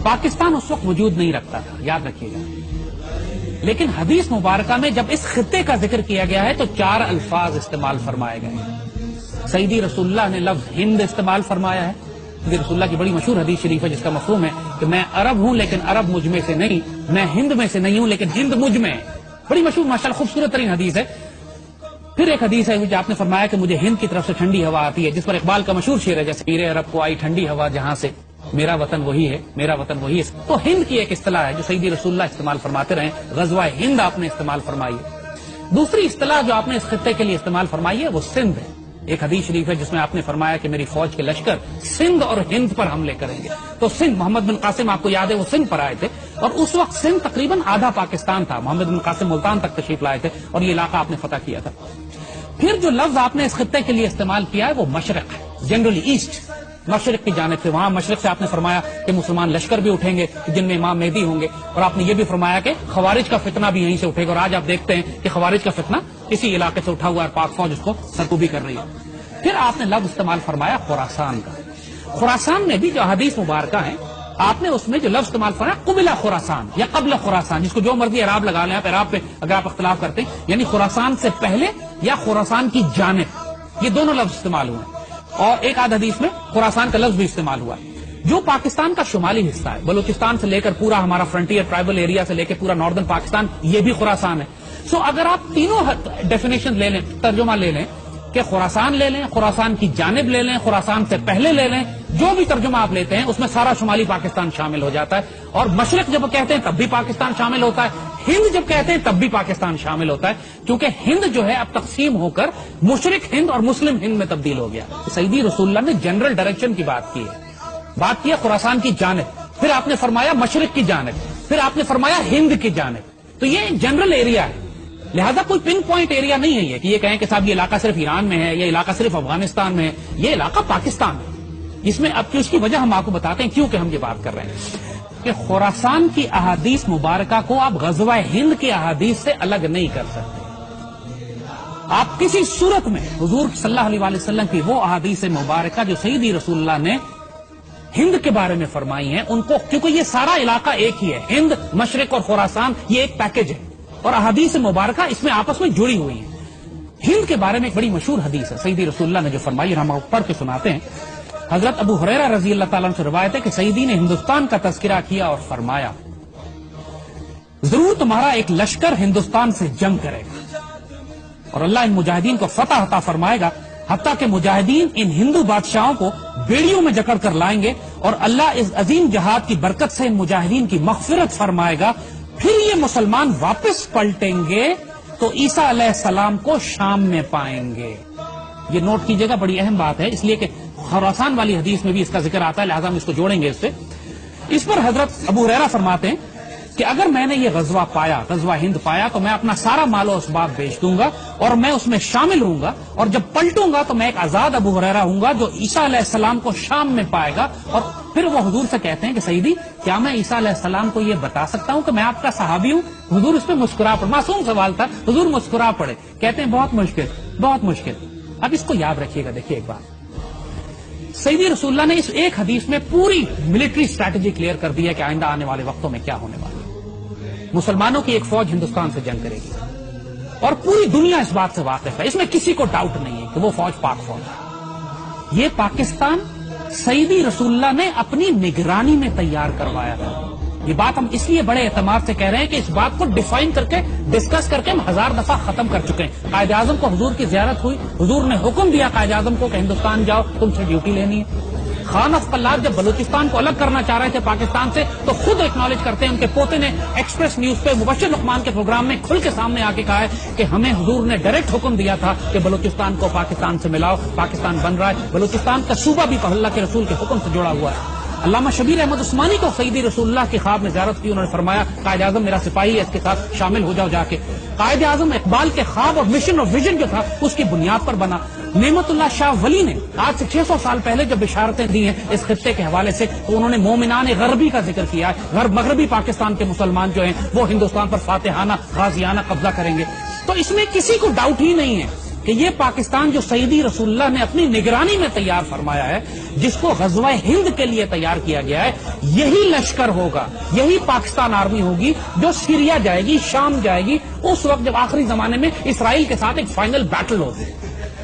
پاکستان اس وقت وجود نہیں رکھتا تھا، یاد رکھیے گا، لیکن حدیث مبارکہ میں جب اس خطے کا ذکر کیا گیا ہے تو 4 الفاظ استعمال فرمائے گئے ہیں۔ سیدی رسول اللہ نے لفظ ہند استعمال فرمایا ہے۔ سیدی رسول اللہ کی بڑی مشہور حدیث شریف ہے جس کا مفہوم ہے کہ میں عرب ہوں لیکن عرب مجھ میں سے نہیں، میں ہند میں سے نہیں ہوں لیکن ہند مجھ میں ہے۔ بڑی مشہور ماشاءاللہ خوبصورت ترین حدیث ہے۔ پھر ایک حدیث ہے جو آپ نے فرمایا کہ مجھے ہند کی طرف سے ٹھنڈی ہوا آتی ہے، جس پر اقبال کا مشہور شعر ہے جیسے میرے عرب کو آئی ٹھنڈی ہوا جہاں سے، میرا وطن وہی ہے، میرا وطن وہی ہے۔ تو ہند کی ایک اصطلاح ہے جو سیدی رسول اللہ استعمال فرماتے رہے، غزوہ ہند آپ نے استعمال فرمائی ہے۔ دوسری اصطلاح جو آپ نے اس خطے کے لیے استعمال فرمائی ہے وہ سندھ ہے۔ ایک حدیث شریف ہے جس میں آپ نے فرمایا کہ میری فوج کے لشکر سندھ اور ہند پر حملے کریں گے۔ تو سندھ، محمد بن قاسم آپ کو یاد ہے وہ سندھ پر آئے تھے اور اس وقت سندھ تقریباً آدھا پاکستان تھا۔ محمد بن قاسم ملتان تک تشریف لائے تھے اور یہ علاقہ آپ نے فتح کیا تھا۔ پھر جو لفظ آپ نے اس خطے کے لیے استعمال کیا ہے وہ مشرق ہے، جنرلی ایسٹ، مشرق کی جانب سے۔ وہاں مشرق سے آپ نے فرمایا کہ مسلمان لشکر بھی اٹھیں گے جن میں امام مہدی ہوں گے، اور آپ نے یہ بھی فرمایا کہ خوارج کا فتنہ بھی یہیں سے اٹھے گا، اور آج آپ دیکھتے ہیں کہ خوارج کا فتنہ اسی علاقے سے اٹھا ہوا ہے، پاک فوج اس کو سرکوبی کر رہی ہے۔ پھر آپ نے لفظ استعمال فرمایا خراسان کا۔ خراسان میں بھی جو حدیث مبارکہ ہیں آپ نے اس میں جو لفظ استعمال فرمایا قبلہ خراسان یا قبل خراسان، جس کو جو مرضی اعراب لگا لیں آپ، اعراب پہ اگر آپ اختلاف کرتے ہیں، یعنی خراسان سے پہلے یا خراسان کی جانب، یہ دونوں لفظ استعمال ہوئے ہیں۔ اور ایک آدھ حدیث میں خراسان کا لفظ بھی استعمال ہوا ہے۔ جو پاکستان کا شمالی حصہ ہے، بلوچستان سے لے کر پورا ہمارا فرنٹیئر ٹرائبل ایریا سے لے کے پورا ناردرن پاکستان، یہ بھی خراسان ہے۔ سو اگر آپ تینوں ڈیفینیشن لے لیں، ترجمہ لے لیں کہ خراسان لے لیں، خراسان کی جانب لے لیں، خراسان سے پہلے لے لیں، جو بھی ترجمہ آپ لیتے ہیں اس میں سارا شمالی پاکستان شامل ہو جاتا ہے۔ اور مشرق جب کہتے ہیں تب بھی پاکستان شامل ہوتا ہے، ہند جب کہتے ہیں تب بھی پاکستان شامل ہوتا ہے، کیونکہ ہند جو ہے اب تقسیم ہو کر مشرق ہند اور مسلم ہند میں تبدیل ہو گیا۔ سیدی رسول اللہ نے جنرل ڈائریکشن کی بات کی ہے، بات کی ہے خراسان کی جانب، پھر آپ نے فرمایا مشرق کی جانب، پھر آپ نے فرمایا ہند کی جانب۔ تو یہ ایک جنرل ایریا ہے، لہذا کوئی پن پوائنٹ ایریا نہیں ہے یہ کہ یہ کہیں کہ صاحب یہ علاقہ صرف ایران میں ہے، یہ علاقہ صرف افغانستان میں ہے، یہ علاقہ پاکستان ہے۔ اس میں اب اس کی وجہ ہم آپ کو بتاتے ہیں کیوں کہ ہم یہ بات کر رہے ہیں کہ خراسان کی احادیث مبارکہ کو آپ غزوہ ہند کی احادیث سے الگ نہیں کر سکتے۔ آپ کسی صورت میں حضور صلی اللہ علیہ وآلہ وسلم کی وہ احادیث مبارکہ جو سیدی رسول اللہ نے ہند کے بارے میں فرمائی ہیں ان کو، کیونکہ یہ سارا علاقہ ایک ہی ہے، ہند، مشرق اور خراسان یہ ایک پیکج ہے، اور احادیث مبارکہ اس میں آپس میں جڑی ہوئی ہیں۔ ہند کے بارے میں ایک بڑی مشہور حدیث ہے سیدی رسول اللہ نے جو فرمائی، ہم پڑھ کے سناتے ہیں۔ حضرت ابو ہریرہ رضی اللہ تعالیٰ عنہ سے روایت ہے کہ سیدی نے ہندوستان کا تذکرہ کیا اور فرمایا ضرور تمہارا ایک لشکر ہندوستان سے جنگ کرے گا اور اللہ ان مجاہدین کو فتح عطا فرمائے گا، حتیٰ کہ مجاہدین ان ہندو بادشاہوں کو بیڑیوں میں جکڑ کر لائیں گے، اور اللہ اس عظیم جہاد کی برکت سے ان مجاہدین کی مغفرت فرمائے گا۔ پھر یہ مسلمان واپس پلٹیں گے تو عیسیٰ علیہ السلام کو شام میں پائیں گے۔ یہ نوٹ کیجئے گا، بڑی اہم بات ہے، اس لیے کہ خراسان والی حدیث میں بھی اس کا ذکر آتا ہے، لہذا ہم اس کو جوڑیں گے اس سے۔ اس پر حضرت ابو ہریرہ فرماتے ہیں کہ اگر میں نے یہ غزوہ پایا، غزوہ ہند پایا، تو میں اپنا سارا مال و اسباب بیچ دوں گا اور میں اس میں شامل ہوں گا، اور جب پلٹوں گا تو میں ایک آزاد ابو ہریرہ ہوں گا جو عیسیٰ علیہ السلام کو شام میں پائے گا۔ اور پھر وہ حضور سے کہتے ہیں کہ سیدی کیا میں عیسیٰ علیہ السلام کو یہ بتا سکتا ہوں کہ میں آپ کا صحابی ہوں؟ حضور اس پہ مسکرا پڑے، معصوم سوال تھا، حضور مسکرا پڑے، کہتے ہیں بہت مشکل، بہت مشکل۔ اب اس کو یاد رکھیے گا، دیکھیے ایک بات، سیدی رسول اللہ نے اس ایک حدیث میں پوری ملٹری اسٹریٹجی کلیئر کر دی ہے کہ آئندہ آنے والے وقتوں میں کیا ہونے والا ہے۔ مسلمانوں کی ایک فوج ہندوستان سے جنگ کرے گی اور پوری دنیا اس بات سے واقف ہے، اس میں کسی کو ڈاؤٹ نہیں ہے کہ وہ فوج پاک فوج ہے۔ یہ پاکستان سیدی رسول اللہ نے اپنی نگرانی میں تیار کروایا تھا۔ یہ بات ہم اس لیے بڑے اعتماد سے کہہ رہے ہیں کہ اس بات کو ڈیفائن کر کے، ڈسکس کر کے ہم 1000 دفعہ ختم کر چکے ہیں۔ قائد اعظم کو حضور کی زیارت ہوئی، حضور نے حکم دیا قائد اعظم کو کہ ہندوستان جاؤ، تم سے ڈیوٹی لینی ہے۔ خان اف قلات جب بلوچستان کو الگ کرنا چاہ رہے تھے پاکستان سے تو خود ایکنالج کرتے ہیں، ان کے پوتے نے ایکسپریس نیوز پہ مبشر لقمان کے پروگرام میں کھل کے سامنے آ کے کہا ہے کہ ہمیں حضور نے ڈائریکٹ حکم دیا تھا کہ بلوچستان کو پاکستان سے ملاؤ، پاکستان بن رہا ہے، بلوچستان کا صوبہ بھی اللہ کے رسول کے حکم سے جڑا ہوا ہے۔ علامہ شبیر احمد عثمانی کو سیدی رسول اللہ کی خواب میں زیارت کی، انہوں نے فرمایا قائد اعظم میرا سپاہی ہے، اس کے ساتھ شامل ہو جاؤ جا کے۔ قائد اعظم اقبال کے خواب اور مشن اور ویژن جو تھا اس کی بنیاد پر بنا۔ نعمت اللہ شاہ ولی نے آج سے 600 سال پہلے جب بشارتیں دی ہیں اس خطے کے حوالے سے تو انہوں نے مومنان غربی کا ذکر کیا ہے، مغربی پاکستان کے مسلمان جو ہیں وہ ہندوستان پر فاتحانہ غازیانہ قبضہ کریں گے۔ تو اس میں کسی کو ڈاؤٹ ہی نہیں ہے کہ یہ پاکستان جو سیدی رسول اللہ نے اپنی نگرانی میں تیار فرمایا ہے، جس کو غزوہ ہند کے لیے تیار کیا گیا ہے، یہی لشکر ہوگا، یہی پاکستان آرمی ہوگی جو سیریا جائے گی، شام جائے گی، اس وقت جب آخری زمانے میں اسرائیل کے ساتھ ایک فائنل بیٹل ہوگی۔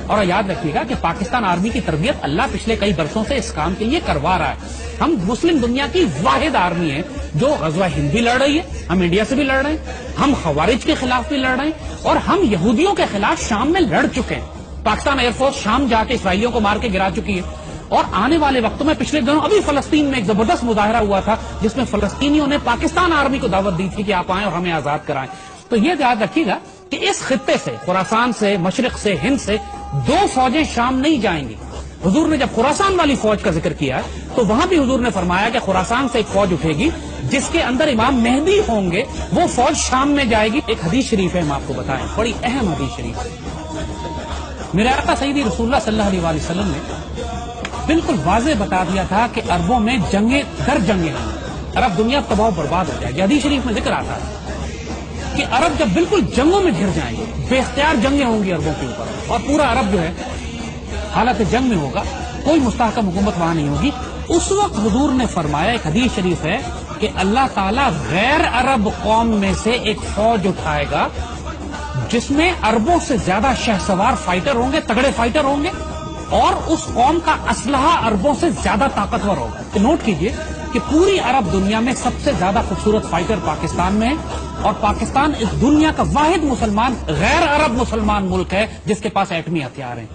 اور یاد رکھیے گا کہ پاکستان آرمی کی تربیت اللہ پچھلے کئی برسوں سے اس کام کے لیے کروا رہا ہے۔ ہم مسلم دنیا کی واحد آرمی ہے جو غزوہ ہند بھی لڑ رہی ہے، ہم انڈیا سے بھی لڑ رہے ہیں، ہم خوارج کے خلاف بھی لڑ رہے ہیں، اور ہم یہودیوں کے خلاف شام میں لڑ چکے ہیں۔ پاکستان ایئر فورس شام جا کے اسرائیلیوں کو مار کے گرا چکی ہے، اور آنے والے وقتوں میں پچھلے دنوں ابھی فلسطین میں ایک زبردست مظاہرہ ہوا تھا جس میں فلسطینیوں نے پاکستان آرمی کو دعوت دی تھی کہ آپ آئیں اور ہمیں آزاد کرائیں۔ تو یہ یاد رکھیے گا کہ اس خطے سے، خراسان سے، مشرق سے، ہند سے 2 فوجیں شام نہیں جائیں گی۔ حضور نے جب خراسان والی فوج کا ذکر کیا تو وہاں بھی حضور نے فرمایا کہ خراسان سے ایک فوج اٹھے گی جس کے اندر امام مہدی ہوں گے، وہ فوج شام میں جائے گی۔ ایک حدیث شریف ہے، ہم آپ کو بتائیں، بڑی اہم حدیث شریف ہے۔ میرے آقا سیدی رسول اللہ صلی اللہ علیہ وسلم نے بالکل واضح بتا دیا تھا کہ عربوں میں جنگیں در جنگیں ہیں، عرب دنیا تباہ و برباد ہو جائے گی۔ حدیث شریف میں ذکر آتا ہے کہ عرب جب بالکل جنگوں میں گھر جائیں گے، بے اختیار جنگیں ہوں گی عربوں کے اوپر، اور پورا عرب جو ہے حالت جنگ میں ہوگا، کوئی مستحکم حکومت وہاں نہیں ہوگی، اس وقت حضور نے فرمایا، ایک حدیث شریف ہے کہ اللہ تعالیٰ غیر عرب قوم میں سے ایک فوج اٹھائے گا جس میں عربوں سے زیادہ شہسوار فائٹر ہوں گے، تگڑے فائٹر ہوں گے، اور اس قوم کا اسلحہ عربوں سے زیادہ طاقتور ہوگا۔ تو نوٹ کیجئے کہ پوری عرب دنیا میں سب سے زیادہ خوبصورت فائٹر پاکستان میں ہے، اور پاکستان اس دنیا کا واحد مسلمان غیر عرب مسلمان ملک ہے جس کے پاس ایٹمی ہتھیار ہیں۔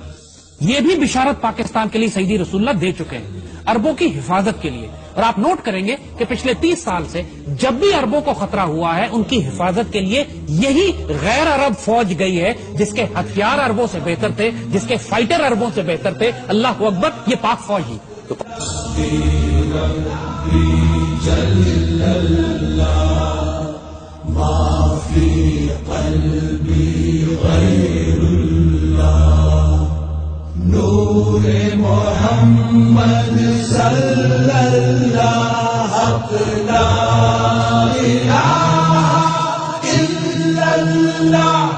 یہ بھی بشارت پاکستان کے لیے سیدی رسول اللہ دے چکے ہیں، عربوں کی حفاظت کے لیے۔ اور آپ نوٹ کریں گے کہ پچھلے 30 سال سے جب بھی عربوں کو خطرہ ہوا ہے، ان کی حفاظت کے لیے یہی غیر عرب فوج گئی ہے جس کے ہتھیار عربوں سے بہتر تھے، جس کے فائٹر عربوں سے بہتر تھے۔ اللہ اکبر، یہ پاک فوج ہی۔ نور محمد صلی اللہ لا الہ الا اللہ